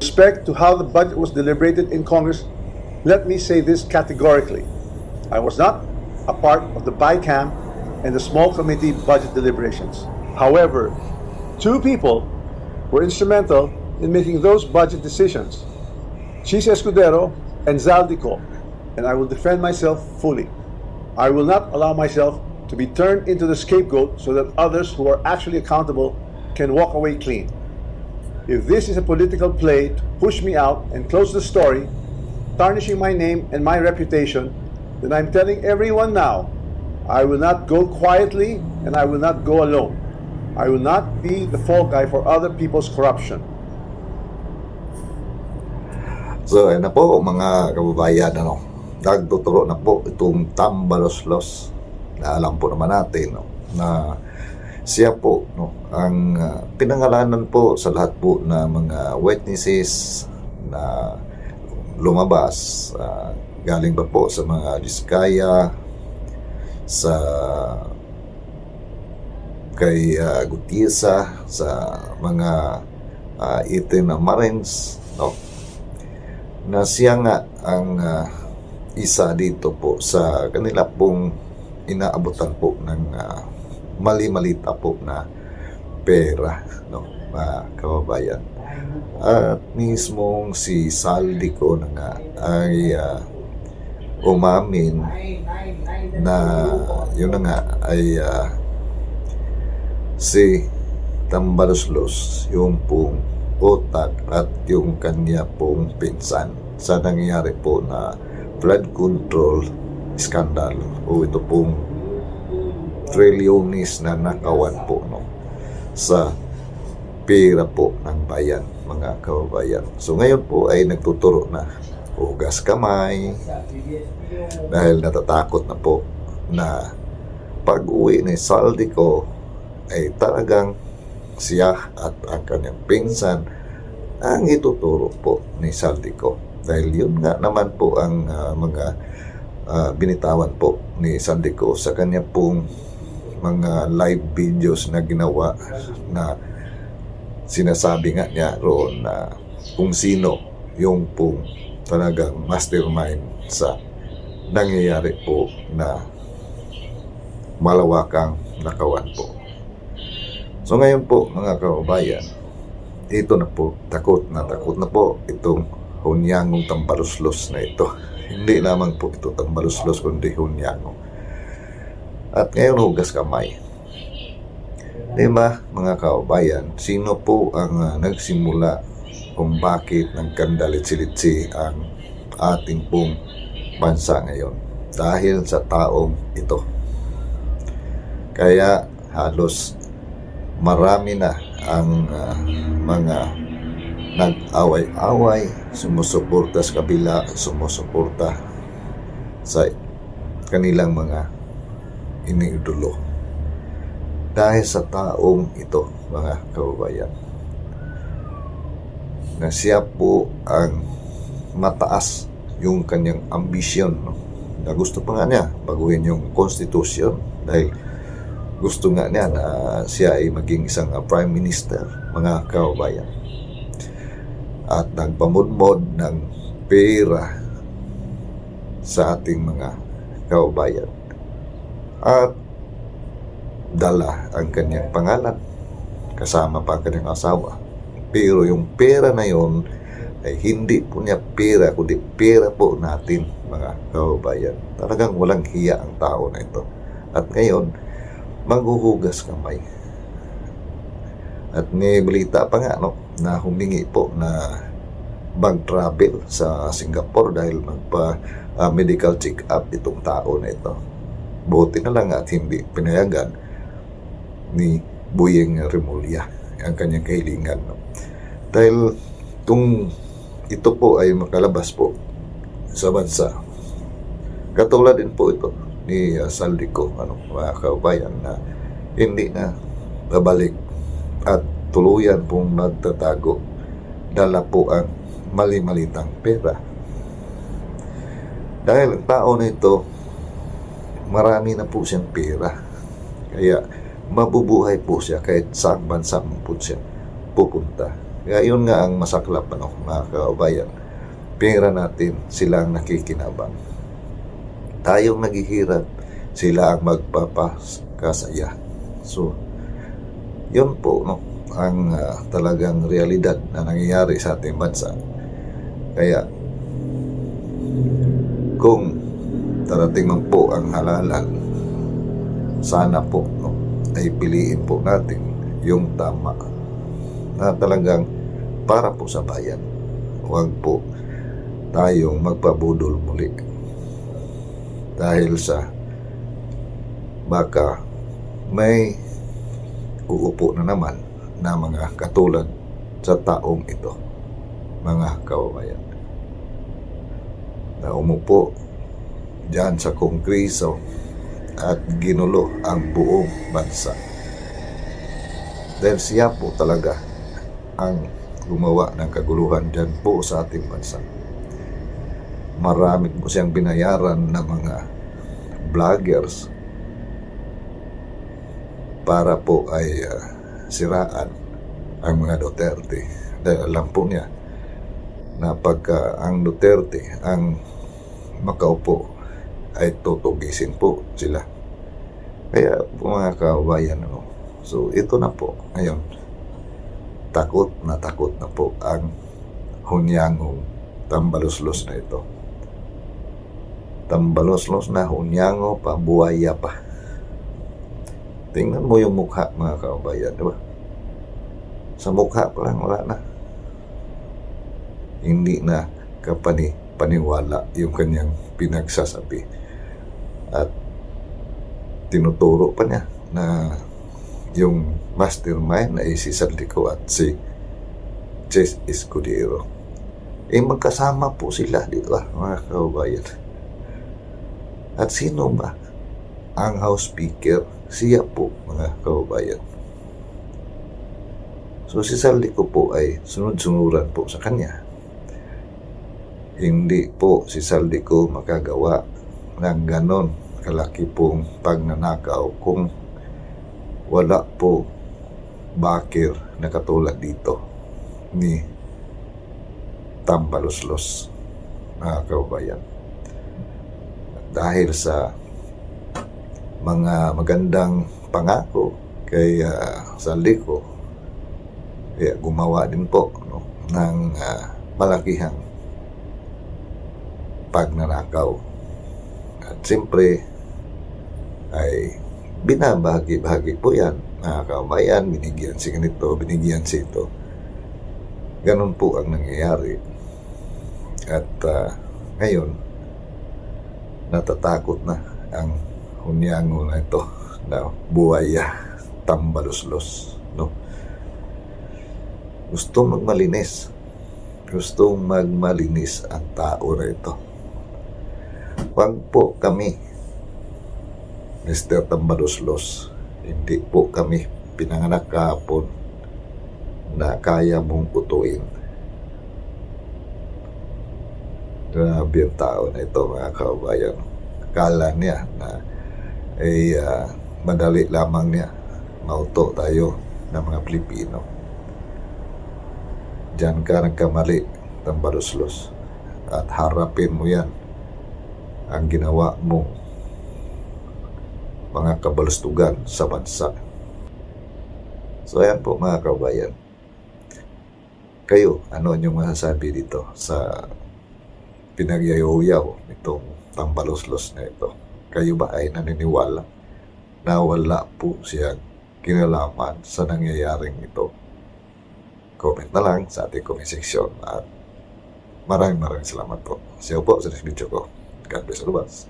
respect to how the budget was deliberated in Congress, let me say this categorically. I was not a part of the BICAM and the small committee budget deliberations. However, two people were instrumental in making those budget decisions, Chis Escudero and Zaldico, and I will defend myself fully. I will not allow myself to be turned into the scapegoat so that others who are actually accountable can walk away clean. If this is a political play to push me out and close the story, tarnishing my name and my reputation, then I'm telling everyone now, I will not go quietly and I will not go alone. I will not be the fall guy for other people's corruption. So, ayun na po mga kababayan, nagtuturo na po itong Tambaloslos na alam po naman natin na siya po ang pinangalanan po sa lahat po na mga witnesses na lumabas galing pa po sa mga Diskaya, sa kay Gutiesa, sa mga itim na Marines, na siya nga ang isa dito po sa kanila pong inaabutan po ng mali-malita po na pera, mga kababayan. At mismong si Saldico na nga ay umamin na yun na nga ay si Tambaloslos yung pong utak at yung kanya pong pinsan sa nangyayari po na flood control scandal o ito pong trilyonis na nakawan po sa pera po ng bayan, mga kababayan. So ngayon po ay nagtuturo na hugas kamay dahil natatakot na po na pag-uwi ni Saldico ay talagang siya at ang kanyang pinsan ang ituturo po ni Saldico. Dahil yun nga naman po ang mga binitawan po ni Saldico sa kanya pong mga live videos na ginawa na sinasabi nga niya roon na kung sino yung pong talagang mastermind sa nangyayari po na malawakang nakawan po. So ngayon po mga kababayan, ito na po, takot na po itong Hunyangong Tambaloslos na ito. Hindi lamang po ito Tambaloslos kundi Hunyangong. At ngayon hugas kamay. Diba mga kababayan, sino po ang nagsimula kung bakit nagkandalit-silitsi ang ating pong bansa ngayon? Dahil sa taong ito. Kaya halos marami na ang mga nag-away-away, sumusuporta sa kabila, sumusuporta sa kanilang mga iniidolo. Dahil sa taong ito, mga kababayan, na siya po ang mataas yung kanyang ambisyon, na gusto pa nga niya baguhin yung konstitusyon dahil gusto nga niya na siya ay maging isang prime minister, mga kababayan. At nagpamudmod ng pera sa ating mga kababayan. At dala ang kanyang pangalan, kasama pa ang kanyang asawa. Pero yung pera na yon ay hindi po niya pera, kundi pera po natin, mga kababayan. Talagang walang hiya ang tao na ito. At ngayon, maghuhugas kamay. At may balita pa nga na humingi po na mag-travel sa Singapore dahil magpa-medical check-up itong tao na ito. Buti na lang at hindi pinayagan ni Boyeng Remulla ang kanyang kahilingan. Dahil kung ito po ay makalabas po sa bansa, katulad din po ito ni Saldico, mga kabayan, na hindi na babalik at tuluyan pong nagtatago, dala po ang mali-malitang pera. Dahil ang tao na ito, marami na po siyang pera, kaya mabubuhay po siya kahit saan bansa po siya pupunta. Kaya yun nga ang masaklap, mga kababayan. Pera natin, sila ang nakikinabang. Tayong naghihirap, sila ang magpapakasaya. So, yun po, ang talagang realidad na nangyayari sa ating bansa. Kaya, kung darating man po ang halalan, sana po ay piliin po natin yung tama na talagang para po sa bayan. Huwag po tayong magpabudol muli dahil sa baka may uupo na naman na mga katulad sa taong ito, mga kababayan, na umupo dyan sa Kongreso at ginulo ang buong bansa. Dahil siya po talaga ang gumawa ng kaguluhan dyan po sa ating bansa. Marami po siyang binayaran ng mga vloggers para po ay siraan ang mga Duterte. Dahil alam po niya na pagka ang Duterte ang makaupo ay tutugisin po sila. Kaya po mga kababayan, so ito na po ngayon, takot na po ang hunyangong tambaluslos na ito. Tambaluslos na hunyango pa, buhaya pa. Tingnan mo yung mukha, mga kababayan, di ba? Sa mukha pa lang, wala na. Hindi na paniwala yung kanyang pinagsasabi. At tinuturo pa niya na yung mastermind ay si Saldico at si Chess Escudero. Magkasama po sila, di ba, mga kababayan? At sino ba ang House Speaker? Siya po, mga kababayan. So si Saldico po ay sunod-sunuran po sa kanya. Hindi po si Saldico makagawa ng ganon kalaki pong pagnanakaw kung wala po bakir na katulad dito ni Tambaluslos, mga kababayan. Dahil sa mga magandang pangako kay Saldico, kaya gumawa din po ng malakihang pagnanakaw. At siyempre ay binabahagi-bahagi po yan, mga kababayan. Binigyan si ganito, binigyan si ito. Ganon po ang nangyayari. At ngayon natatakot na ang hunyango na ito na buhaya, tambaluslos, Gustong magmalinis ang tao na ito. Wag po kami, Mr. Tambaluslos, hindi po kami pinanganak kahapon na kaya mong utuin. Grabe ang tao na ito, mga kababayan. Akala niya na madali lamang niya mauto tayo ng mga Pilipino. Diyan ka nagkamali, Tambaluslos, at harapin mo yan ang ginawa mong mga kabalustugan sa bansa. So ayan po, mga kababayan. Kayo, ano yung masasabi dito sa pinagyayaw nitong Tambaluslos na ito? Kayo ba ay naniniwala na wala po siyang kinalaman sa nangyayaring ito? Comment na lang sa ating comment section at maraming salamat po. See you po sa next video ko. God bless all of us.